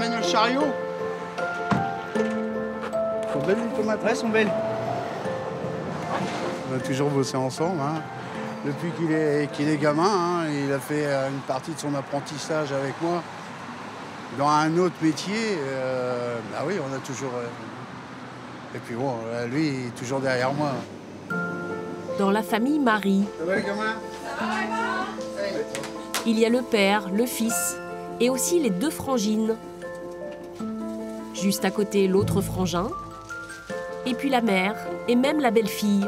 t'emmène un chariot. Sont belles les tomates? Ouais, sont belles. On a toujours bossé ensemble. Hein. Depuis qu'il est gamin, hein, il a fait une partie de son apprentissage avec moi. Dans un autre métier, bah oui, on a toujours... Et puis bon, lui, il est toujours derrière moi. Dans la famille Marie, Ça va les gamins? il y a le père, le fils et aussi les deux frangines. Juste à côté, l'autre frangin. Et puis la mère et même la belle-fille.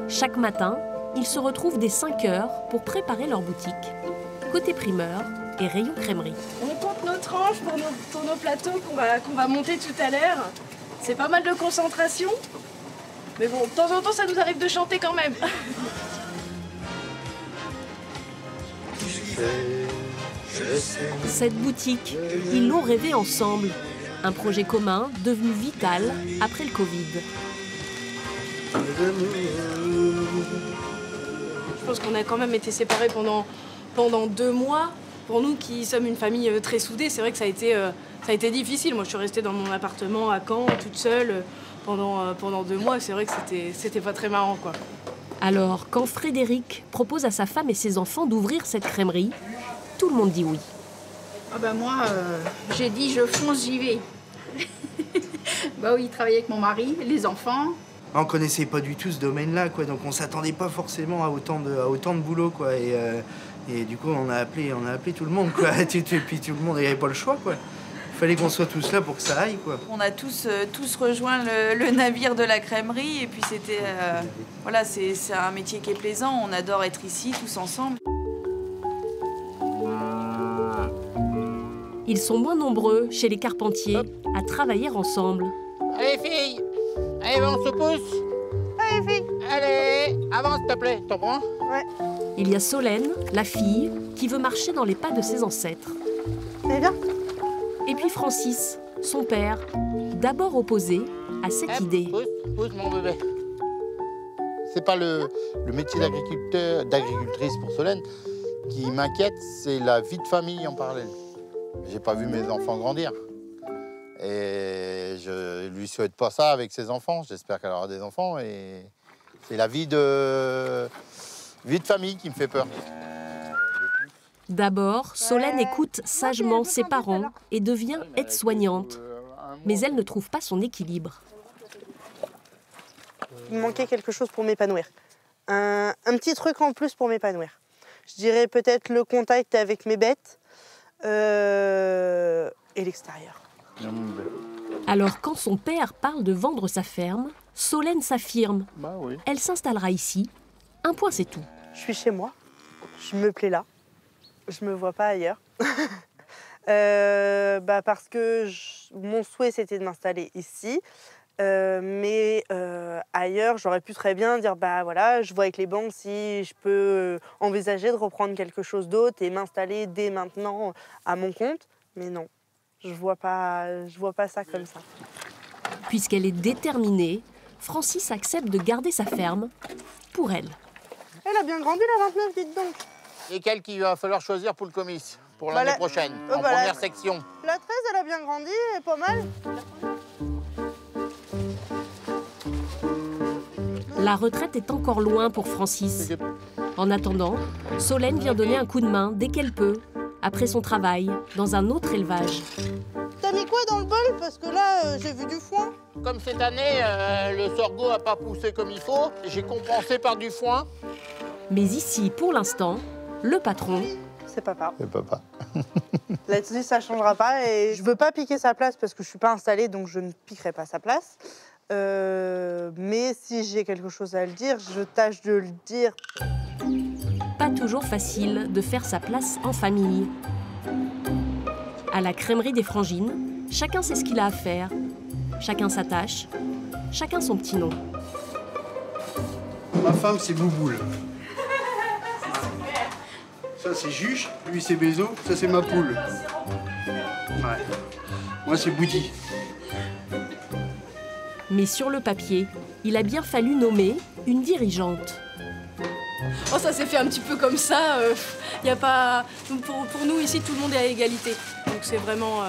Chaque matin, ils se retrouvent dès 5 heures pour préparer leur boutique. Côté primeur et rayon crèmerie. On compte nos tranches pour nos plateaux qu'on va monter tout à l'heure. C'est pas mal de concentration. Mais bon, de temps en temps, ça nous arrive de chanter quand même. Cette boutique, ils l'ont rêvée ensemble. Un projet commun devenu vital après le Covid. Je pense qu'on a quand même été séparés pendant 2 mois. Pour nous qui sommes une famille très soudée, c'est vrai que ça a été difficile. Moi, je suis restée dans mon appartement à Caen, toute seule, pendant 2 mois. C'est vrai que c'était pas très marrant, quoi. Alors, quand Frédéric propose à sa femme et ses enfants d'ouvrir cette crèmerie, tout le monde dit oui. Ah bah moi, j'ai dit je fonce, j'y vais. Bah oui, travailler avec mon mari, les enfants. On connaissait pas du tout ce domaine-là, quoi. Donc on s'attendait pas forcément à autant de boulot, quoi. Et du coup, on a appelé tout le monde, quoi. Et puis tout le monde n'avait pas le choix, quoi. Il fallait qu'on soit tous là pour que ça aille, quoi. On a tous rejoint le navire de la crèmerie et puis c'était... voilà, c'est un métier qui est plaisant. On adore être ici, tous ensemble. Ils sont moins nombreux chez les Carpentier à travailler ensemble. Allez, filles! Allez, on se pousse! Allez, filles! Allez, avance, s'il te plaît. T'en prends? Ouais. Il y a Solène, la fille, qui veut marcher dans les pas de ses ancêtres. Allez, viens. Et puis Francis, son père, d'abord opposé à cette idée. Pousse, mon bébé. C'est pas le métier d'agricultrice pour Solène qui m'inquiète, c'est la vie de famille en parallèle. J'ai pas vu mes enfants grandir. Et je lui souhaite pas ça avec ses enfants. J'espère qu'elle aura des enfants. Et c'est la vie de famille qui me fait peur. D'abord, Solène écoute sagement ses parents et devient aide-soignante. Mais elle ne trouve pas son équilibre. Il me manquait quelque chose pour m'épanouir. Un petit truc en plus pour m'épanouir. Je dirais peut-être le contact avec mes bêtes et l'extérieur. Alors quand son père parle de vendre sa ferme, Solène s'affirme. Bah oui. Elle s'installera ici. Un point, c'est tout. Je suis chez moi. Je me plais là. Je me vois pas ailleurs. Parce que mon souhait, c'était de m'installer ici. Mais ailleurs, j'aurais pu très bien dire, bah voilà, je vois avec les banques si je peux envisager de reprendre quelque chose d'autre et m'installer dès maintenant à mon compte. Mais non, je vois pas ça comme ça. Puisqu'elle est déterminée, Francis accepte de garder sa ferme pour elle. Elle a bien grandi la 29, dites donc. Lesquels qu'il va falloir choisir pour le comice, pour l'année prochaine, en première section. La 13, elle a bien grandi, elle est pas mal. La retraite est encore loin pour Francis. En attendant, Solène vient donner un coup de main dès qu'elle peut, après son travail, dans un autre élevage. T'as mis quoi dans le bol? Parce que là, j'ai vu du foin. Comme cette année, le sorgho n'a pas poussé comme il faut, j'ai compensé par du foin. Mais ici, pour l'instant, le patron... C'est papa. C'est papa. Là-dessus, ça changera pas. Et je veux pas piquer sa place parce que je suis pas installée, donc je ne piquerai pas sa place. Mais si j'ai quelque chose à le dire, je tâche de le dire. Pas toujours facile de faire sa place en famille. À la crèmerie des Frangines, chacun sait ce qu'il a à faire. Chacun sa tâche, chacun son petit nom. Ma femme, c'est Bouboule. Ça, c'est Juche. Lui, c'est Bézo. Ça, c'est ma poule. Ouais. Moi, c'est Boudy. Mais sur le papier, il a bien fallu nommer une dirigeante. Oh, ça s'est fait un petit peu comme ça. Y a pas... pour nous, ici, tout le monde est à égalité. Donc c'est vraiment...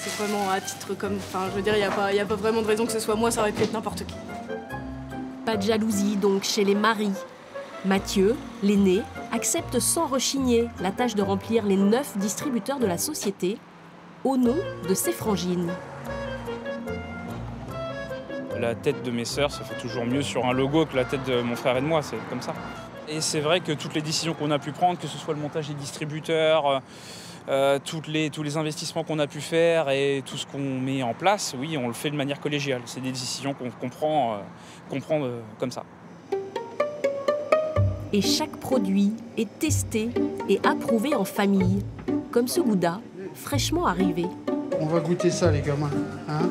C'est vraiment à titre comme... Enfin, je veux dire, il n'y a pas vraiment de raison que ce soit moi, ça aurait pu être n'importe qui. Pas de jalousie donc chez les maris. Mathieu, l'aîné, accepte sans rechigner la tâche de remplir les 9 distributeurs de la société au nom de ses frangines. La tête de mes sœurs, ça fait toujours mieux sur un logo que la tête de mon frère et de moi, c'est comme ça. Et c'est vrai que toutes les décisions qu'on a pu prendre, que ce soit le montage des distributeurs, tous les investissements qu'on a pu faire et tout ce qu'on met en place, oui, on le fait de manière collégiale. C'est des décisions qu'on prend comme ça. Et chaque produit est testé et approuvé en famille, comme ce gouda fraîchement arrivé. On va goûter ça, les gamins. Hein?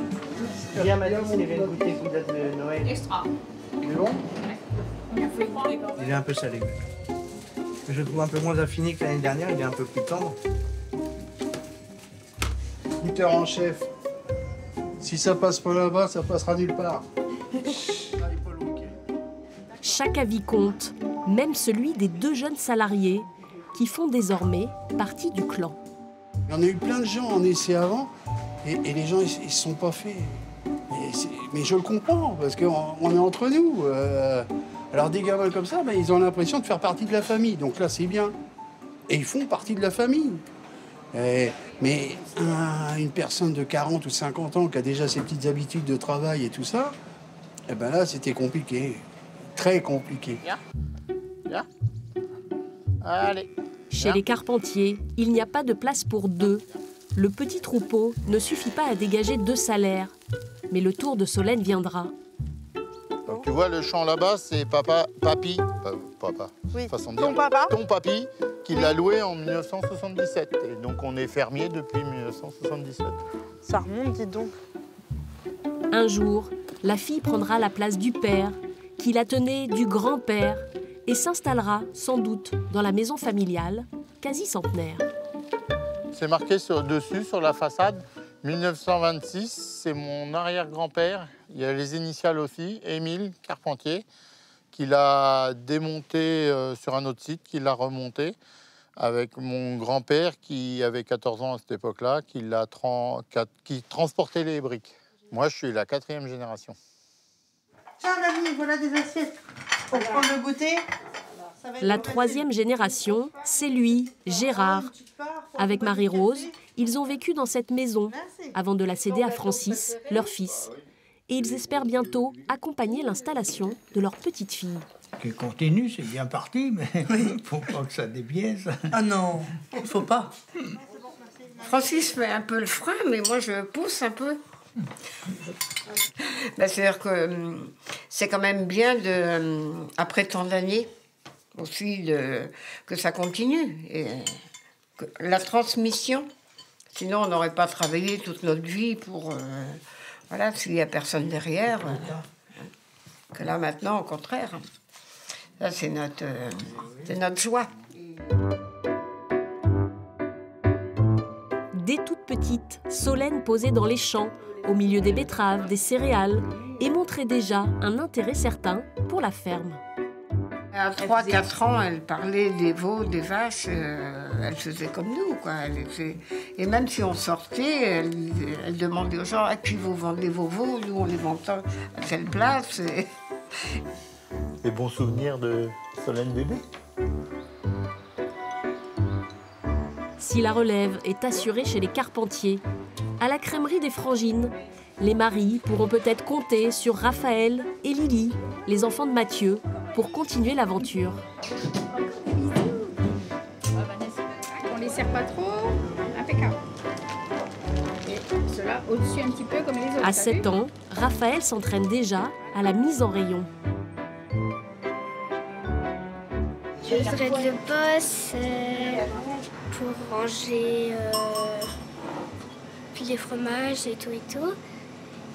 Bien, Mathis, il vient de goûter le gouda de Noël. Extra. C'est bon? Il est un peu salé. Je le trouve un peu moins affiné que l'année dernière, il est un peu plus tendre. Goûteur en chef. Si ça passe pas là-bas, ça passera nulle part. Chaque avis compte, même celui des 2 jeunes salariés qui font désormais partie du clan. Il y en a eu plein de gens en essai avant et les gens ils se sont pas faits. Mais je le comprends parce qu'on est entre nous. Alors des gamins comme ça, ils ont l'impression de faire partie de la famille. Donc là c'est bien. Et ils font partie de la famille. Mais une personne de 40 ou 50 ans qui a déjà ses petites habitudes de travail et tout ça, eh ben là c'était compliqué. Très compliqué. Viens. Allez. Chez les Carpentiers, il n'y a pas de place pour 2. Le petit troupeau ne suffit pas à dégager 2 salaires. Mais le tour de Solène viendra. Donc, tu vois, le champ là-bas, c'est papy, Oui. façon de Ton dire, papa. ton papy, qui l'a loué en 1977. Et donc, on est fermier depuis 1977. Ça remonte, dis donc. Un jour, la fille prendra la place du père, qui la tenait du grand-père, et s'installera sans doute dans la maison familiale, quasi centenaire. C'est marqué dessus, sur la façade, 1926, c'est mon arrière-grand-père. Il y a les initiales aussi, Émile Carpentier, qui l'a démonté sur un autre site, qui l'a remonté, avec mon grand-père qui avait 14 ans à cette époque-là, qui transportait les briques. Moi, je suis la 4e génération. Tiens, mamie, voilà des assiettes. Pour prendre le goûter. La 3e génération, c'est lui, Gérard. Avec Marie-Rose, ils ont vécu dans cette maison avant de la céder à Francis, leur fils. Et ils espèrent bientôt accompagner l'installation de leur petite fille. Qui continue, c'est bien parti, mais il faut pas que ça débiaise. Ah non, il faut pas. Francis fait un peu le frein, mais moi je pousse un peu. C'est-à-dire que c'est quand même bien, après tant d'années, aussi que ça continue. Et que la transmission, sinon on n'aurait pas travaillé toute notre vie pour... voilà, s'il n'y a personne derrière. Que là maintenant, au contraire. Ça, c'est notre joie. Dès toute petite, Solène posait dans les champs, au milieu des betteraves, des céréales, et montrait déjà un intérêt certain pour la ferme. À 3-4 ans, elle parlait des veaux, des vaches, elle faisait comme nous, quoi. Et même si on sortait, elle demandait aux gens à qui vous vendez vos veaux, nous on les vend à telle place. Des bons souvenirs de Solène bébé. Si la relève est assurée chez les Carpentiers, à la crèmerie des Frangines, les maris pourront peut-être compter sur Raphaël et Lily, les enfants de Mathieu, pour continuer l'aventure. On les serre pas trop, impeccable. Et cela au-dessus un petit peu comme les autres. À 7 ans, Raphaël s'entraîne déjà à la mise en rayon. Je voudrais le boss pour ranger puis les fromages et tout.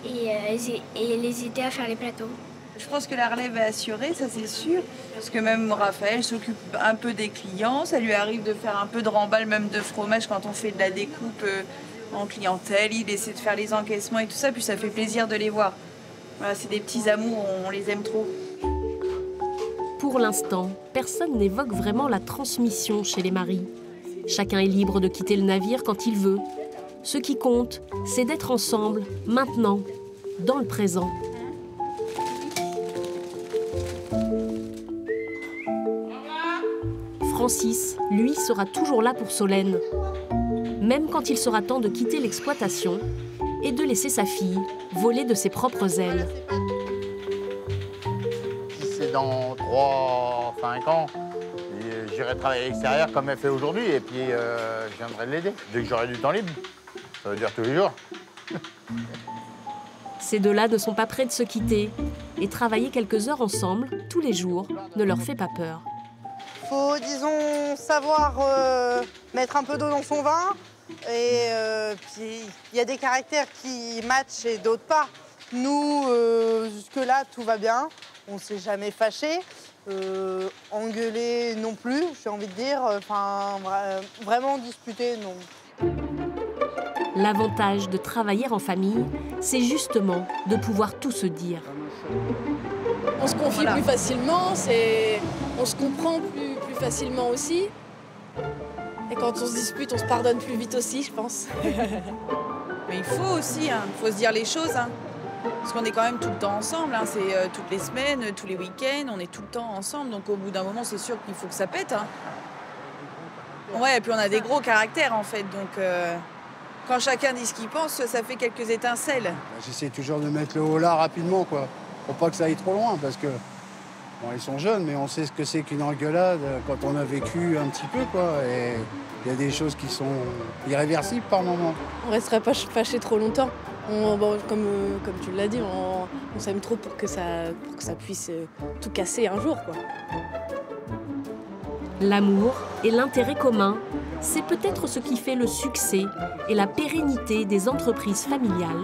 Et les aider à faire les plateaux. Je pense que la relève est assurée, ça c'est sûr. Parce que même Raphaël s'occupe un peu des clients. Ça lui arrive de faire un peu de remballe, même de fromage quand on fait de la découpe en clientèle. Il essaie de faire les encaissements et tout ça, puis ça fait plaisir de les voir. Voilà, c'est des petits amours, on les aime trop. Pour l'instant, personne n'évoque vraiment la transmission chez les maris. Chacun est libre de quitter le navire quand il veut. Ce qui compte, c'est d'être ensemble, maintenant, dans le présent. Francis, lui, sera toujours là pour Solène, même quand il sera temps de quitter l'exploitation et de laisser sa fille voler de ses propres ailes. Si c'est dans 3-5 ans, j'irai travailler à l'extérieur comme elle fait aujourd'hui et puis je viendrai l'aider dès que j'aurai du temps libre. Ça veut dire tous les jours. Ces deux-là ne sont pas prêts de se quitter et travailler quelques heures ensemble, tous les jours, ne leur fait pas peur. Faut, disons, savoir mettre un peu d'eau dans son vin. Et puis, il y a des caractères qui matchent et d'autres pas. Nous, jusque-là, tout va bien. On ne s'est jamais fâché. Engueulé non plus, j'ai envie de dire. Enfin, vraiment disputé, non. L'avantage de travailler en famille, c'est justement de pouvoir tout se dire. On se confie plus facilement, on se comprend plus facilement aussi. Et quand on se dispute, on se pardonne plus vite aussi, je pense. Mais il faut aussi, faut se dire les choses. Parce qu'on est quand même tout le temps ensemble. C'est toutes les semaines, tous les week-ends, on est tout le temps ensemble. Donc au bout d'un moment, c'est sûr qu'il faut que ça pète. Ouais, et puis on a des gros caractères en fait. Donc quand chacun dit ce qu'il pense, ça fait quelques étincelles. J'essaie toujours de mettre le haut là rapidement, quoi. Pour pas que ça aille trop loin, parce que bon, ils sont jeunes, mais on sait ce que c'est qu'une engueulade quand on a vécu un petit peu, quoi. Et il y a des choses qui sont irréversibles par moment. On resterait pas fâché trop longtemps. Comme tu l'as dit, on s'aime trop pour que ça puisse tout casser un jour, quoi. L'amour et l'intérêt commun, c'est peut-être ce qui fait le succès et la pérennité des entreprises familiales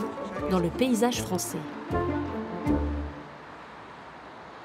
dans le paysage français.